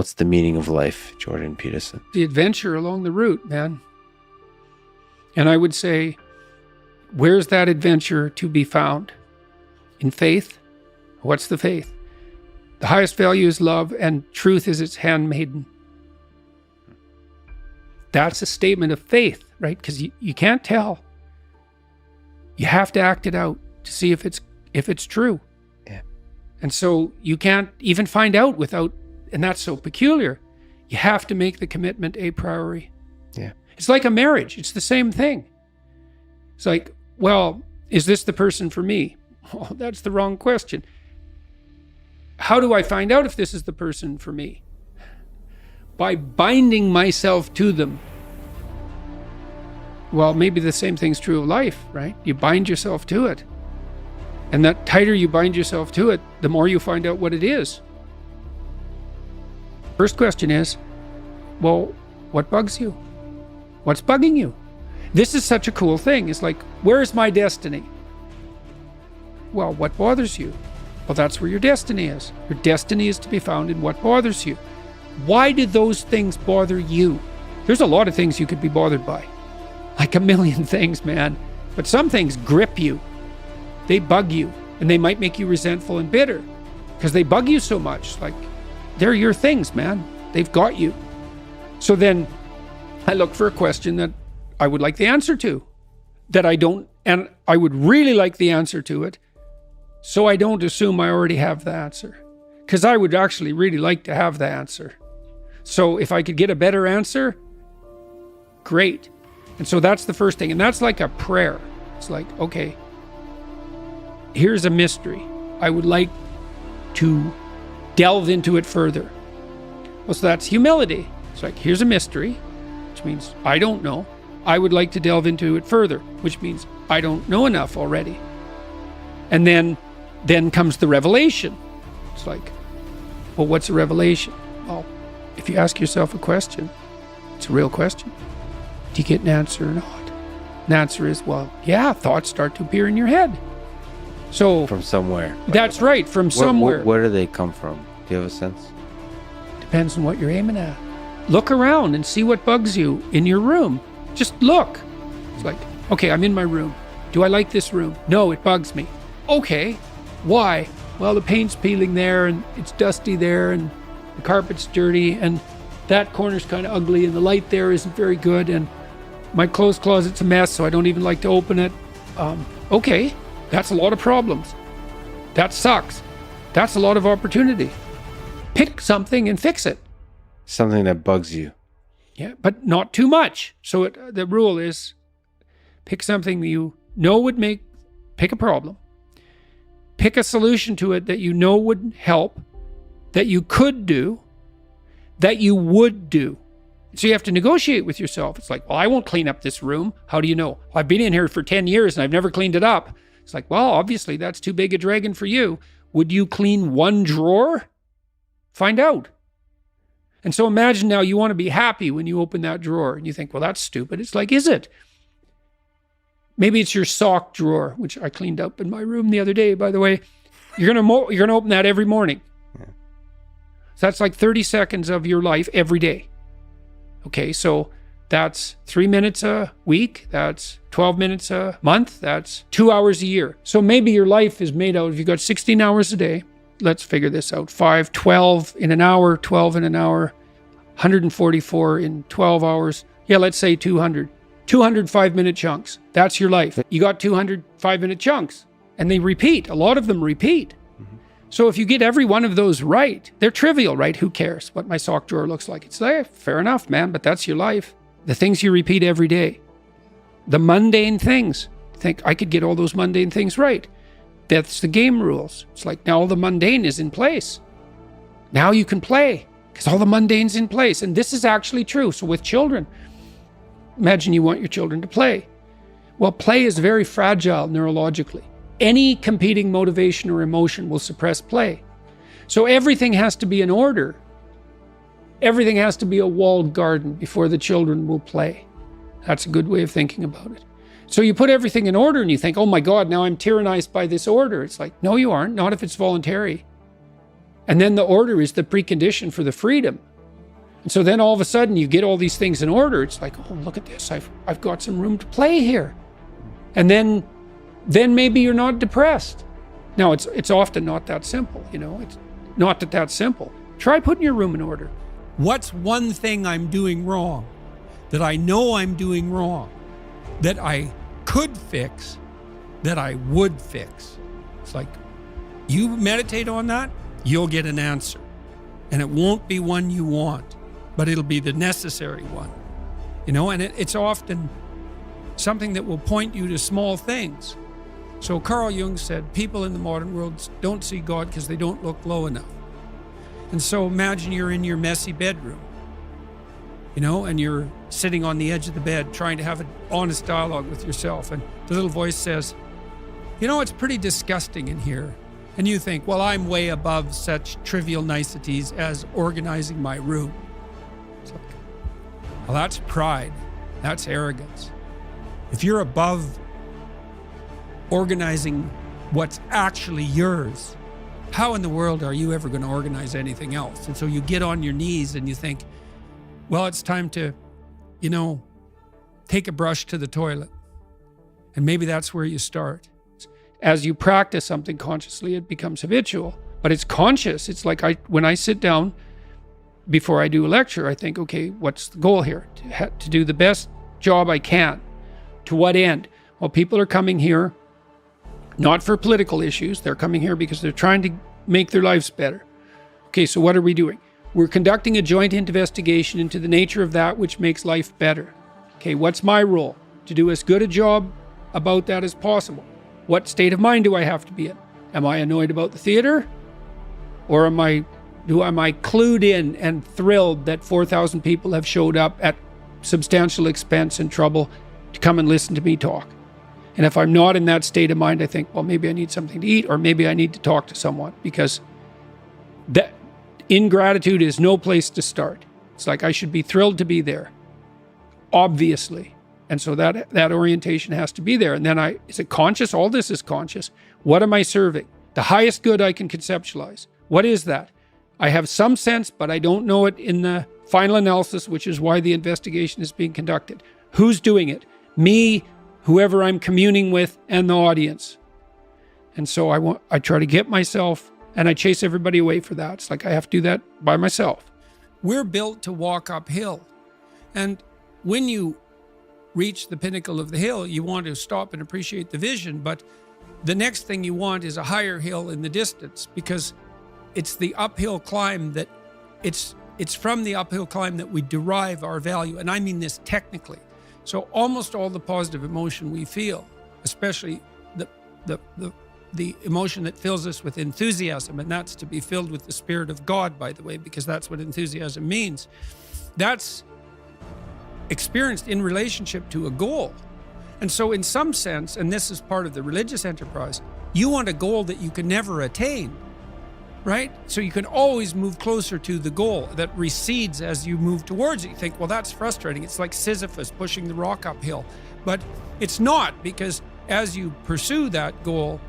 What's the meaning of life, Jordan Peterson? The adventure along the route, man. And I would say, where's that adventure to be found? In faith? What's the faith? The highest value is love, and truth is its handmaiden. That's a statement of faith, right? Because you can't tell. You have to act it out to see if it's true. Yeah. And so you can't even find out without, and that's so peculiar. You have to make the commitment a priority. Yeah. It's like a marriage. It's the same thing. It's like, well, is this the person for me? Oh, that's the wrong question. How do I find out if this is the person for me? By binding myself to them. Well, maybe the same thing's true of life, right? You bind yourself to it. And the tighter you bind yourself to it, the more you find out what it is. First question is, well, what bugs you? What's bugging you? This is such a cool thing. It's like, where's my destiny? Well, what bothers you? Well, that's where your destiny is. Your destiny is to be found in what bothers you. Why do those things bother you? There's a lot of things you could be bothered by. Like a million things, man. But some things grip you. They bug you. And they might make you resentful and bitter. Because they bug you so much. Like, they're your things, man. They've got you. So then I look for a question that I would like the answer to. That I don't, and I would really like the answer to it. So I don't assume I already have the answer. Because I would actually really like to have the answer. So if I could get a better answer, great. And so that's the first thing. And that's like a prayer. It's like, okay, here's a mystery. I would like to delve into it further. Well, so that's humility. It's like, here's a mystery, which means I don't know. I would like to delve into it further, which means I don't know enough already. And then comes the revelation. It's like, well, what's a revelation? Well, if you ask yourself a question, it's a real question. Do you get an answer or not? And the answer is, well, yeah, thoughts start to appear in your head. So From somewhere. that's right, from somewhere. Where do they come from? Do you have a sense? Depends on what you're aiming at. Look around and see what bugs you in your room. Just look. It's like, okay, I'm in my room. Do I like this room? No, it bugs me. Okay, why? Well, the paint's peeling there, and it's dusty there, and the carpet's dirty, and that corner's kind of ugly, and the light there isn't very good, and my clothes closet's a mess, so I don't even like to open it. Okay, that's a lot of problems. That sucks. That's a lot of opportunity. Pick something and fix it. Something that bugs you. Yeah, but not too much. So the rule is, pick something that you know would pick a problem. Pick a solution to it that you know would help, that you could do, that you would do. So you have to negotiate with yourself. It's like, well, I won't clean up this room. How do you know? I've been in here for 10 years and I've never cleaned it up. It's like, well, obviously that's too big a dragon for you. Would you clean one drawer? Find out. And so imagine now you want to be happy when you open that drawer and you think, well, that's stupid. It's like, is it? Maybe it's your sock drawer, which I cleaned up in my room the other day, by the way. You're gonna open that every morning. Yeah. So that's like 30 seconds of your life every day. Okay, so that's 3 minutes a week. That's 12 minutes a month. That's 2 hours a year. So maybe your life is made out of, you've got 16 hours a day. Let's figure this out. 12 in an hour, 12 in an hour, 144 in 12 hours. Yeah, let's say 200. 200 5-minute chunks. That's your life. You got 200 5-minute chunks. And they repeat. A lot of them repeat. Mm-hmm. So if you get every one of those right, they're trivial, right? Who cares what my sock drawer looks like? It's like, fair enough, man, but that's your life. The things you repeat every day. The mundane things. Think, I could get all those mundane things right. That's the game rules. It's like, now all the mundane is in place. Now you can play because all the mundane's in place. And this is actually true. So with children, imagine you want your children to play. Well, play is very fragile neurologically. Any competing motivation or emotion will suppress play. So everything has to be in order. Everything has to be a walled garden before the children will play. That's a good way of thinking about it. So you put everything in order and you think, oh my God, now I'm tyrannized by this order. It's like, no, you aren't. Not if it's voluntary. And then the order is the precondition for the freedom. And so then all of a sudden you get all these things in order. It's like, oh, look at this. I've got some room to play here. And then maybe you're not depressed. Now, it's often not that simple, you know. It's not that simple. Try putting your room in order. What's one thing I'm doing wrong that I know I'm doing wrong that I could fix, that I would fix? It's like, you meditate on that, you'll get an answer. And it won't be one you want, but it'll be the necessary one. You know, and it's often something that will point you to small things. So Carl Jung said, people in the modern world don't see God because they don't look low enough. And so imagine you're in your messy bedroom, you know, and you're sitting on the edge of the bed trying to have an honest dialogue with yourself. And the little voice says, you know, it's pretty disgusting in here. And you think, well, I'm way above such trivial niceties as organizing my room. It's like, well, that's pride. That's arrogance. If you're above organizing what's actually yours, how in the world are you ever going to organize anything else? And so you get on your knees and you think, well, it's time to, you know, take a brush to the toilet. And maybe that's where you start. As you practice something consciously, it becomes habitual, but it's conscious. It's like when I sit down before I do a lecture, I think, okay, what's the goal here? To do the best job I can. To what end? Well, people are coming here not for political issues. They're coming here because they're trying to make their lives better. Okay, so what are we doing? We're conducting a joint investigation into the nature of that which makes life better. Okay, what's my role? To do as good a job about that as possible. What state of mind do I have to be in? Am I annoyed about the theater? Or am I clued in and thrilled that 4,000 people have showed up at substantial expense and trouble to come and listen to me talk? And if I'm not in that state of mind, I think, well, maybe I need something to eat, or maybe I need to talk to someone, because that ingratitude is no place to start. It's like I should be thrilled to be there, obviously. And so that orientation has to be there. And then is it conscious? All this is conscious. What am I serving? The highest good I can conceptualize. What is that? I have some sense, but I don't know it in the final analysis, which is why the investigation is being conducted. Who's doing it? Me, whoever I'm communing with, and the audience. And so I try to get myself, and I chase everybody away for that. It's like I have to do that by myself. We're built to walk uphill. And when you reach the pinnacle of the hill, you want to stop and appreciate the vision, but the next thing you want is a higher hill in the distance, because it's the uphill climb that it's from the uphill climb that we derive our value. And I mean this technically. So almost all the positive emotion we feel, especially the emotion that fills us with enthusiasm, and that's to be filled with the Spirit of God, by the way, because that's what enthusiasm means. That's experienced in relationship to a goal. And so in some sense, and this is part of the religious enterprise, you want a goal that you can never attain, right? So you can always move closer to the goal that recedes as you move towards it. You think, well, that's frustrating. It's like Sisyphus pushing the rock uphill. But it's not, because as you pursue that goal,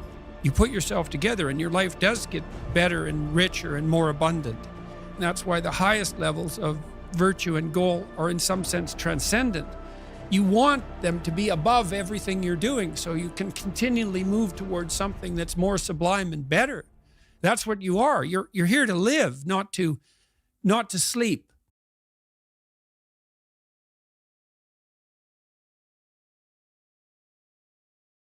you put yourself together and your life does get better and richer and more abundant. And that's why the highest levels of virtue and goal are in some sense transcendent. You want them to be above everything you're doing so you can continually move towards something that's more sublime and better. That's what you are. You're here to live, not to sleep.